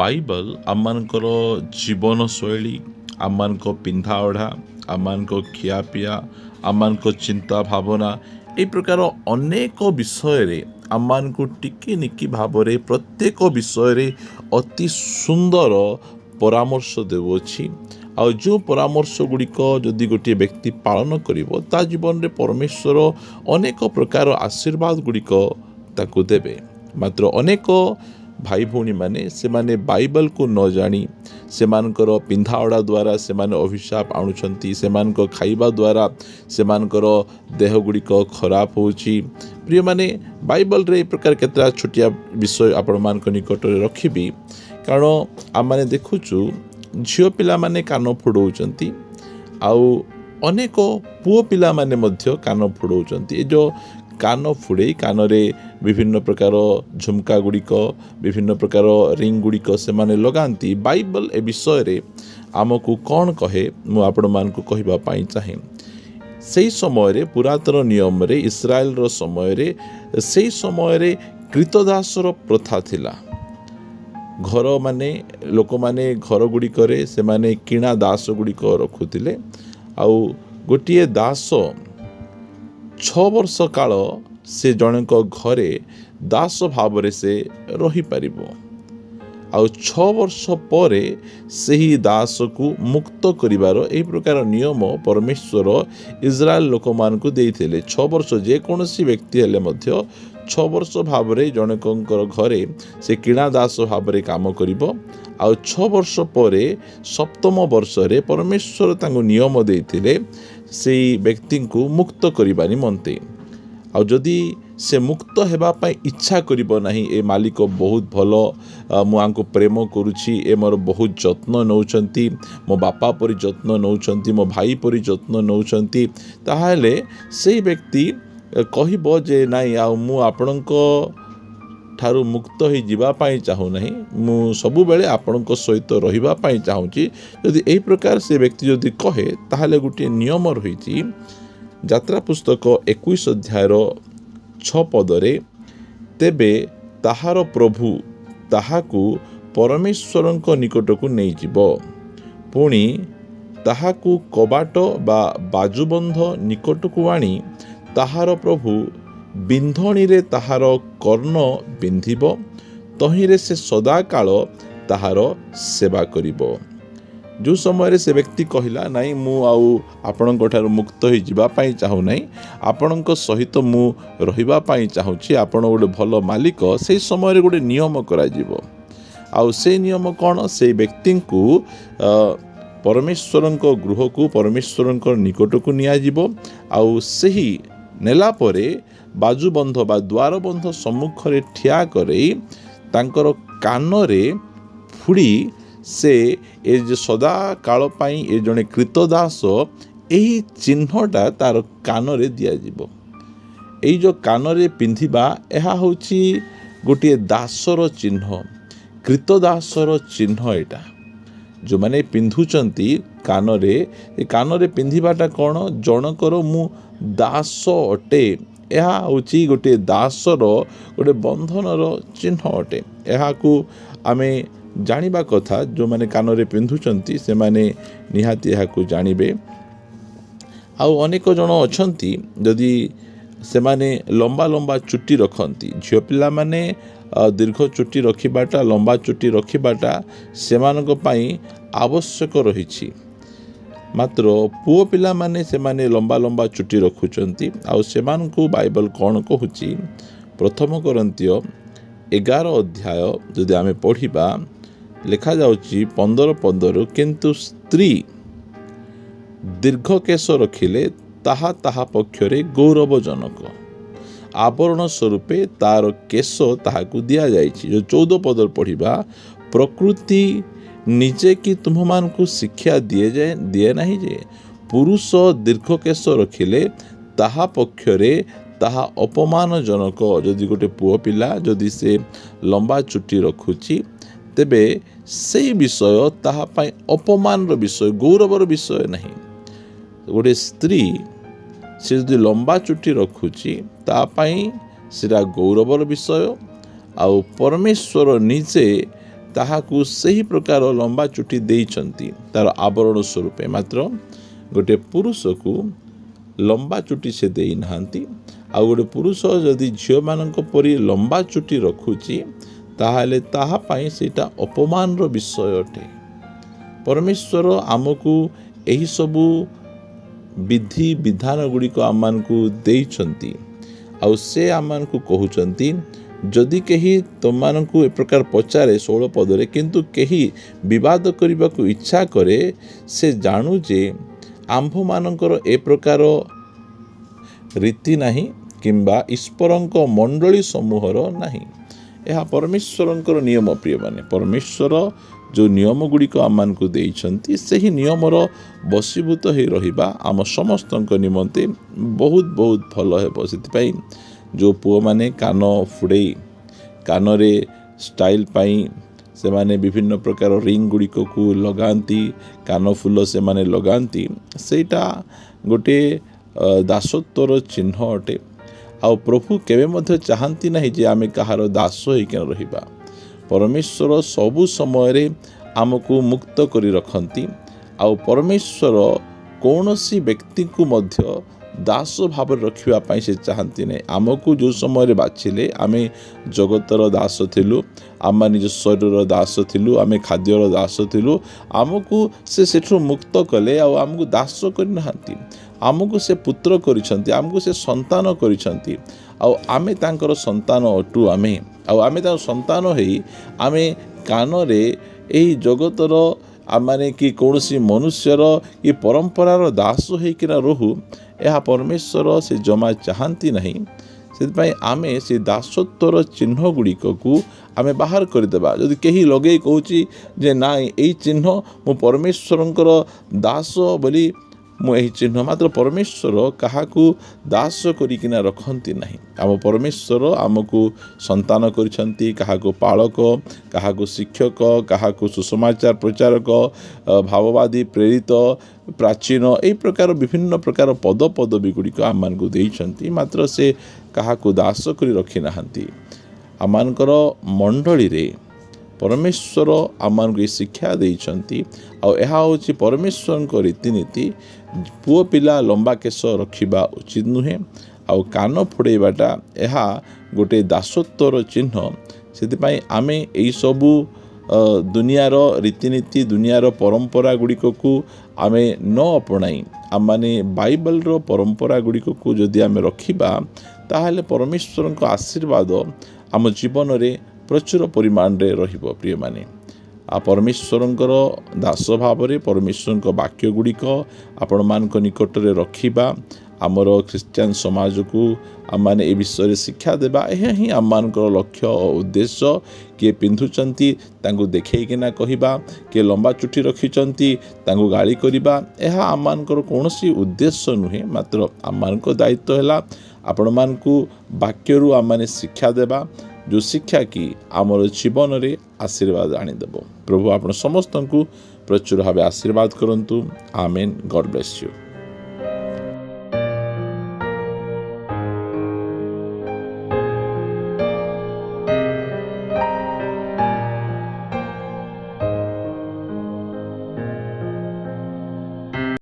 Bible ଆମମାନଙ୍କର ଜୀବନଶୈଳୀ, ଆମମାନଙ୍କ ପିନ୍ଧାଓଢ଼ା, ଆମମାନଙ୍କ ଖିଆପିଆ, ଆମମାନଙ୍କ ଚିନ୍ତା ଭାବନା, ଏହି ପ୍ରକାର ଅନେକ ବିଷୟରେ ଆମମାନଙ୍କୁ ଟିକି ନିକି ଭାବରେ ପ୍ରତ୍ୟେକ ବିଷୟରେ ଅତି ସୁନ୍ଦର ପରାମର୍ଶ ଦେଉଅଛି। ଆଉ ଯେଉଁ ପରାମର୍ଶ ଗୁଡ଼ିକ ଯଦି ଗୋଟିଏ ବ୍ୟକ୍ତି ପାଳନ କରିବ, ତା ଜୀବନରେ ପରମେଶ୍ୱର ଅନେକ ପ୍ରକାର ଆଶୀର୍ବାଦ ଗୁଡ଼ିକ ତାକୁ ଦେବେ। ମାତ୍ର ଅନେକ ଭାଇ ଭଉଣୀମାନେ ସେମାନେ ବାଇବଲକୁ ନ ଜାଣି ସେମାନଙ୍କର ପିନ୍ଧାଓଡ଼ା ଦ୍ୱାରା ସେମାନେ ଅଭିଶାପ ଆଣୁଛନ୍ତି। ସେମାନଙ୍କ ଖାଇବା ଦ୍ୱାରା ସେମାନଙ୍କର ଦେହ ଗୁଡ଼ିକ ଖରାପ ହେଉଛି। ପ୍ରିୟମାନେ, ବାଇବଲରେ ଏ ପ୍ରକାର କେତେଟା ଛୋଟିଆ ବିଷୟ ଆପଣମାନଙ୍କ ନିକଟରେ ରଖିବି। କାରଣ ଆମମାନେ ଦେଖୁଛୁ ଝିଅ ପିଲାମାନେ କାନ ଫୋଡ଼ଉଛନ୍ତି, ଆଉ ଅନେକ ପୁଅ ପିଲାମାନେ ମଧ୍ୟ କାନ ଫୋଡ଼ଉଛନ୍ତି। ଏ ଯେଉଁ କାନ ଫୋଡ଼େଇ କାନରେ ବିଭିନ୍ନ ପ୍ରକାର ଝୁମକା ଗୁଡ଼ିକ, ବିଭିନ୍ନ ପ୍ରକାର ରିଙ୍ଗ ଗୁଡ଼ିକ ସେମାନେ ଲଗାନ୍ତି। ବାଇବଲ ଏ ବିଷୟରେ ଆମକୁ କ'ଣ କହେ ମୁଁ ଆପଣମାନଙ୍କୁ କହିବା ପାଇଁ ଚାହେଁ। ସେହି ସମୟରେ ପୁରାତନ ନିୟମରେ, ଇସ୍ରାଏଲର ସମୟରେ, ସେହି ସମୟରେ କ୍ରୀତଦାସର ପ୍ରଥା ଥିଲା। ଲୋକମାନେ ଘର ଗୁଡ଼ିକରେ ସେମାନେ କିଣା ଦାସ ଗୁଡ଼ିକ ରଖୁଥିଲେ। ଆଉ ଗୋଟିଏ ଦାସ 6 ବର୍ଷ କାଳ ସେ ଜଣଙ୍କ ଘରେ ଦାସ ଭାବରେ ସେ ରହିପାରିବ। ଆଉ 6 ବର୍ଷ ପରେ ସେହି ଦାସକୁ ମୁକ୍ତ କରିବାର ଏହି ପ୍ରକାର ନିୟମ ପରମେଶ୍ୱର ଇସ୍ରାଏଲ ଲୋକମାନଙ୍କୁ ଦେଇଥିଲେ। 6 ବର୍ଷ ଯେକୌଣସି ବ୍ୟକ୍ତି ହେଲେ ମଧ୍ୟ 6 ବର୍ଷ ଭାବରେ ଜଣଙ୍କର ଘରେ ସେ କିଣା ଦାସ ଭାବରେ କାମ କରିବ। ଆଉ 6 ବର୍ଷ ପରେ 7ମ ବର୍ଷରେ ପରମେଶ୍ୱର ତାଙ୍କୁ ନିୟମ ଦେଇଥିଲେ ସେଇ ବ୍ୟକ୍ତିଙ୍କୁ ମୁକ୍ତ କରିବା ନିମନ୍ତେ। ଆଉ ଯଦି ସେ ମୁକ୍ତ ହେବା ପାଇଁ ଇଚ୍ଛା କରିବ ନାହିଁ, ଏ ମାଲିକ ବହୁତ ଭଲ, ମୁଁ ଆଙ୍କୁ ପ୍ରେମ କରୁଛି, ଏ ମୋର ବହୁତ ଯତ୍ନ ନେଉଛନ୍ତି, ମୋ ବାପା ପରି ଯତ୍ନ ନେଉଛନ୍ତି, ମୋ ଭାଇ ପରି ଯତ୍ନ ନେଉଛନ୍ତି, ତାହେଲେ ସେଇ ବ୍ୟକ୍ତି କହିବ ଯେ ନାଇଁ, ଆଉ ମୁଁ ଆପଣଙ୍କ ଠାରୁ ମୁକ୍ତ ହୋଇଯିବା ପାଇଁ ଚାହୁଁନାହିଁ, ମୁଁ ସବୁବେଳେ ଆପଣଙ୍କ ସହିତ ରହିବା ପାଇଁ ଚାହୁଁଛି। ଯଦି ଏହି ପ୍ରକାର ସେ ବ୍ୟକ୍ତି ଯଦି କହେ, ତାହେଲେ ଗୋଟିଏ ନିୟମ ରହିଛି। ଯାତ୍ରା ପୁସ୍ତକ 21 ଅଧ୍ୟାୟର 6 ପଦରେ, ତେବେ ତାହାର ପ୍ରଭୁ ତାହାକୁ ପରମେଶ୍ୱରଙ୍କ ନିକଟକୁ ନେଇଯିବ, ପୁଣି ତାହାକୁ କବାଟ ବା ବାଜୁବନ୍ଧ ନିକଟକୁ ଆଣି ତାହାର ପ୍ରଭୁ ବିନ୍ଧଣୀରେ ତାହାର କର୍ଣ୍ଣ ବିନ୍ଧିବ, ତହିଁରେ ସେ ସଦାକାଳ ତାହାର ସେବା କରିବ। ଯେଉଁ ସମୟରେ ସେ ବ୍ୟକ୍ତି କହିଲା ନାଇଁ, ମୁଁ ଆଉ ଆପଣଙ୍କ ଠାରୁ ମୁକ୍ତ ହୋଇଯିବା ପାଇଁ ଚାହୁଁନାହିଁ, ଆପଣଙ୍କ ସହିତ ମୁଁ ରହିବା ପାଇଁ ଚାହୁଁଛି, ଆପଣ ଗୋଟେ ଭଲ ମାଲିକ, ସେହି ସମୟରେ ଗୋଟେ ନିୟମ କରାଯିବ। ଆଉ ସେଇ ନିୟମ କ'ଣ? ସେଇ ବ୍ୟକ୍ତିଙ୍କୁ ପରମେଶ୍ୱରଙ୍କ ଗୃହକୁ, ପରମେଶ୍ୱରଙ୍କ ନିକଟକୁ ନିଆଯିବ। ଆଉ ସେହି ନେଲା ପରେ ବାଜୁବନ୍ଧ ବା ଦ୍ୱାରବନ୍ଧ ସମ୍ମୁଖରେ ଠିଆ କରେଇ ତାଙ୍କର କାନରେ ଫୁଡ଼ି ସେ ଏ ଯେ ସଦା କାଳ ପାଇଁ ଏ ଜଣେ କ୍ରୀତଦାସ, ଏହି ଚିହ୍ନଟା ତାର କାନରେ ଦିଆଯିବ। ଏଇ ଯେଉଁ କାନରେ ପିନ୍ଧିବା, ଏହା ହେଉଛି ଗୋଟିଏ ଦାସର ଚିହ୍ନ, କ୍ରୀତଦାସର ଚିହ୍ନ। ଏଇଟା ଯେଉଁମାନେ ପିନ୍ଧୁଛନ୍ତି କାନରେ, ଏ କାନରେ ପିନ୍ଧିବାଟା କ'ଣ? ଜଣଙ୍କର ମୁଁ ଦାସ ଅଟେ। ଏହା ହେଉଛି ଗୋଟିଏ ଦାସର ଗୋଟେ ବନ୍ଧନର ଚିହ୍ନ ଅଟେ। ଏହାକୁ ଆମେ ଜାଣିବା କଥା। ଯେଉଁମାନେ କାନରେ ପିନ୍ଧୁଛନ୍ତି ସେମାନେ ନିହାତି ଏହାକୁ ଜାଣିବେ। ଆଉ ଅନେକ ଜଣ ଅଛନ୍ତି, ଯଦି ସେମାନେ ଲମ୍ବା ଲମ୍ବା ଚୁଟି ରଖନ୍ତି, ଝିଅ ପିଲାମାନେ ଦୀର୍ଘ ଚୁଟି ରଖିବାଟା, ଲମ୍ବା ଚୁଟି ରଖିବାଟା ସେମାନଙ୍କ ପାଇଁ ଆବଶ୍ୟକ ରହିଛି। ମାତ୍ର ପୁଅ ପିଲାମାନେ ସେମାନେ ଲମ୍ବା ଲମ୍ବା ଚୁଟି ରଖୁଛନ୍ତି। ଆଉ ସେମାନଙ୍କୁ ବାଇବଲ କ'ଣ କହୁଛି? 1 କରିନ୍ଥୀୟ 11 ଅଧ୍ୟାୟ ଯଦି ଆମେ ପଢ଼ିବା, ଲେଖାଯାଉଛି 15 କିନ୍ତୁ ସ୍ତ୍ରୀ ଦୀର୍ଘ କେଶ ରଖିଲେ ତାହା ତାହା ପକ୍ଷରେ ଗୌରବଜନକ, ଆବରଣ ସ୍ୱରୂପେ ତାର କେଶ ତାହାକୁ ଦିଆଯାଇଛି। 14 ପଦରେ ପଢ଼ିବା, ପ୍ରକୃତି ନିଜେ କି ତୁମମାନଙ୍କୁ ଶିକ୍ଷା ଦିଏ ନାହିଁ ଯେ ପୁରୁଷ ଦୀର୍ଘ କେଶ ରଖିଲେ ତାହା ପକ୍ଷରେ ତାହା ଅପମାନଜନକ। ଯଦି ଗୋଟେ ପୁଅ ପିଲା ଯଦି ସେ ଲମ୍ବା ଚୁଟି ରଖୁଛି, ତେବେ ସେଇ ବିଷୟ ତାହା ପାଇଁ ଅପମାନର ବିଷୟ, ଗୌରବର ବିଷୟ ନାହିଁ। ଗୋଟେ ସ୍ତ୍ରୀ ସେ ଯଦି ଲମ୍ବା ଚୁଟି ରଖୁଛି, ତା ପାଇଁ ସେଟା ଗୌରବର ବିଷୟ। ଆଉ ପରମେଶ୍ୱର ନିଜେ ତାହାକୁ ସେହି ପ୍ରକାର ଲମ୍ବା ଚୁଟି ଦେଇଛନ୍ତି ତାର ଆବରଣ ସ୍ୱରୂପେ। ମାତ୍ର ଗୋଟେ ପୁରୁଷକୁ ଲମ୍ବା ଚୁଟି ସେ ଦେଇନାହାନ୍ତି। ଆଉ ଗୋଟେ ପୁରୁଷ ଯଦି ଝିଅମାନଙ୍କ ପରି ଲମ୍ବା ଚୁଟି ରଖୁଛି ତାହେଲେ ତାହା ପାଇଁ ସେଇଟା ଅପମାନର ବିଷୟ ଅଟେ। ପରମେଶ୍ୱର ଆମକୁ ଏହିସବୁ ବିଧି ବିଧାନ ଗୁଡ଼ିକ ଆମମାନଙ୍କୁ ଦେଇଛନ୍ତି। ଆଉ ସେ ଆମମାନଙ୍କୁ କହୁଛନ୍ତି, ଯଦି କେହି ତୁମମାନଙ୍କୁ ଏ ପ୍ରକାର ପଚାରେ 16 ପଦରେ, କିନ୍ତୁ କେହି ବିବାଦ କରିବାକୁ ଇଚ୍ଛା କରେ, ସେ ଜାଣୁ ଯେ ଆମ୍ଭମାନଙ୍କର ଏ ପ୍ରକାର ରୀତି ନାହିଁ କିମ୍ବା ଈଶ୍ୱରଙ୍କ ମଣ୍ଡଳୀ ସମୂହର ନାହିଁ। ଏହା ପରମେଶ୍ୱରଙ୍କର ନିୟମ। ପ୍ରିୟମାନେ, ପରମେଶ୍ୱର ଯେଉଁ ନିୟମ ଗୁଡ଼ିକ ଆମମାନଙ୍କୁ ଦେଇଛନ୍ତି, ସେହି ନିୟମର ବଶୀଭୂତ ହୋଇ ରହିବା ଆମ ସମସ୍ତଙ୍କ ନିମନ୍ତେ ବହୁତ ବହୁତ ଭଲ ହେବ। ସେଥିପାଇଁ ଯେଉଁ ପୁଅମାନେ କାନ ଫୁଡ଼େଇ କାନରେ ଷ୍ଟାଇଲ୍ ପାଇଁ ସେମାନେ ବିଭିନ୍ନ ପ୍ରକାର ରିଙ୍ଗ ଗୁଡ଼ିକକୁ ଲଗାନ୍ତି, କାନଫୁଲ ସେମାନେ ଲଗାନ୍ତି, ସେଇଟା ଗୋଟିଏ ଦାସତ୍ୱର ଚିହ୍ନ ଅଟେ। ଆଉ ପ୍ରଭୁ କେବେ ମଧ୍ୟ ଚାହାନ୍ତି ନାହିଁ ଯେ ଆମେ କାହାର ଦାସ ହେଇକିନା ରହିବା। ପରମେଶ୍ୱର ସବୁ ସମୟରେ ଆମକୁ ମୁକ୍ତ କରି ରଖନ୍ତି। ଆଉ ପରମେଶ୍ୱର କୌଣସି ବ୍ୟକ୍ତିକୁ ମଧ୍ୟ ଦାସ ଭାବରେ ରଖିବା ପାଇଁ ସେ ଚାହାନ୍ତି ନାହିଁ। ଆମକୁ ଯେଉଁ ସମୟରେ ବାଛିଲେ ଆମେ ଜଗତର ଦାସ ଥିଲୁ, ଆମେ ନିଜ ଶରୀରର ଦାସ ଥିଲୁ, ଆମେ ଖାଦ୍ୟର ଦାସ ଥିଲୁ। ଆମକୁ ସେ ସେଠୁ ମୁକ୍ତ କଲେ ଆଉ ଆମକୁ ଦାସ କରିନାହାନ୍ତି। ଆମକୁ ସେ ପୁତ୍ର କରିଛନ୍ତି, ଆମକୁ ସେ ସନ୍ତାନ କରିଛନ୍ତି। ଆଉ ଆମେ ତାଙ୍କର ସନ୍ତାନ ଅଟୁ। ଆଉ ଆମେ ତାଙ୍କ ସନ୍ତାନ ହେଇ ଆମେ କାନରେ ଏହି ଜଗତର ଆମେ କି କୌଣସି ମନୁଷ୍ୟର କି ପରମ୍ପରାର ଦାସ ହେଇକିନା ରହୁ, ଏହା ପରମେଶ୍ୱର ସେ ଜମା ଚାହାନ୍ତି ନାହିଁ। ସେଥିପାଇଁ ଆମେ ସେ ଦାସତ୍ୱର ଚିହ୍ନ ଗୁଡ଼ିକକୁ ଆମେ ବାହାର କରିଦେବା। ଯଦି କେହି ଲଗେଇ କହୁଛି ଯେ ନାଇଁ ଏଇ ଚିହ୍ନ ମୁଁ ପରମେଶ୍ୱରଙ୍କର ଦାସ ବୋଲି ମୁଁ ଏହି ଚିହ୍ନ, ମାତ୍ର ପରମେଶ୍ୱର କାହାକୁ ଦାସ କରିକିନା ରଖନ୍ତି ନାହିଁ। ଆମ ପରମେଶ୍ୱର ଆମକୁ ସନ୍ତାନ କରିଛନ୍ତି, କାହାକୁ ପାଳକ, କାହାକୁ ଶିକ୍ଷକ, କାହାକୁ ସୁସମାଚାର ପ୍ରଚାରକ, ଭାବବାଦୀ, ପ୍ରେରିତ, ପ୍ରାଚୀନ, ଏହି ପ୍ରକାର ବିଭିନ୍ନ ପ୍ରକାର ପଦପଦବୀ ଗୁଡ଼ିକ ଆମମାନଙ୍କୁ ଦେଇଛନ୍ତି। ମାତ୍ର ସେ କାହାକୁ ଦାସ କରି ରଖିନାହାନ୍ତି। ଆମମାନଙ୍କର ମଣ୍ଡଳୀରେ ପରମେଶ୍ୱର ଆମମାନଙ୍କୁ ଏ ଶିକ୍ଷା ଦେଇଛନ୍ତି। ଆଉ ଏହା ହେଉଛି ପରମେଶ୍ୱରଙ୍କ ରୀତିନୀତି। ପୁଅ ପିଲା ଲମ୍ବା କେଶ ରଖିବା ଉଚିତ ନୁହେଁ। ଆଉ କାନ ଫୋଡ଼େଇବାଟା ଏହା ଗୋଟେ ଦାସତ୍ୱର ଚିହ୍ନ। ସେଥିପାଇଁ ଆମେ ଏହିସବୁ ଦୁନିଆର ରୀତିନୀତି, ଦୁନିଆର ପରମ୍ପରା ଗୁଡ଼ିକକୁ ଆମେ ନ ଅପଣାଇ ଆମମାନେ ବାଇବଲର ପରମ୍ପରା ଗୁଡ଼ିକକୁ ଯଦି ଆମେ ରଖିବା, ତାହେଲେ ପରମେଶ୍ୱରଙ୍କ ଆଶୀର୍ବାଦ ଆମ ଜୀବନରେ ପ୍ରଚୁର ପରିମାଣରେ ରହିବ। ପ୍ରିୟମାନେ, ଆଉ ପରମେଶ୍ୱରଙ୍କର ଦାସ ଭାବରେ ପରମେଶ୍ୱରଙ୍କ ବାକ୍ୟ ଗୁଡ଼ିକ ଆପଣମାନଙ୍କ ନିକଟରେ ରଖିବା, ଆମର ଖ୍ରୀଷ୍ଟିଆନ ସମାଜକୁ ଆମମାନେ ଏ ବିଷୟରେ ଶିକ୍ଷା ଦେବା, ଏହା ହିଁ ଆମମାନଙ୍କର ଲକ୍ଷ୍ୟ ଓ ଉଦ୍ଦେଶ୍ୟ। କିଏ ପିନ୍ଧୁଛନ୍ତି ତାଙ୍କୁ ଦେଖେଇକିନା କହିବା, କିଏ ଲମ୍ବା ଚୁଟି ରଖିଛନ୍ତି ତାଙ୍କୁ ଗାଳି କରିବା, ଏହା ଆମମାନଙ୍କର କୌଣସି ଉଦ୍ଦେଶ୍ୟ ନୁହେଁ। ମାତ୍ର ଆମମାନଙ୍କ ଦାୟିତ୍ୱ ହେଲା ଆପଣମାନଙ୍କୁ ବାକ୍ୟରୁ ଆମମାନେ ଶିକ୍ଷା ଦେବା, ଯେଉଁ ଶିକ୍ଷା କି ଆମର ଜୀବନରେ ଆଶୀର୍ବାଦ ଆଣିଦେବ। ପ୍ରଭୁ ଆପଣ ସମସ୍ତଙ୍କୁ ପ୍ରଚୁର ଭାବେ ଆଶୀର୍ବାଦ କରନ୍ତୁ। ଆମେନ୍। ଗଡ୍ ବ୍ଲେସ୍ ୟୁ।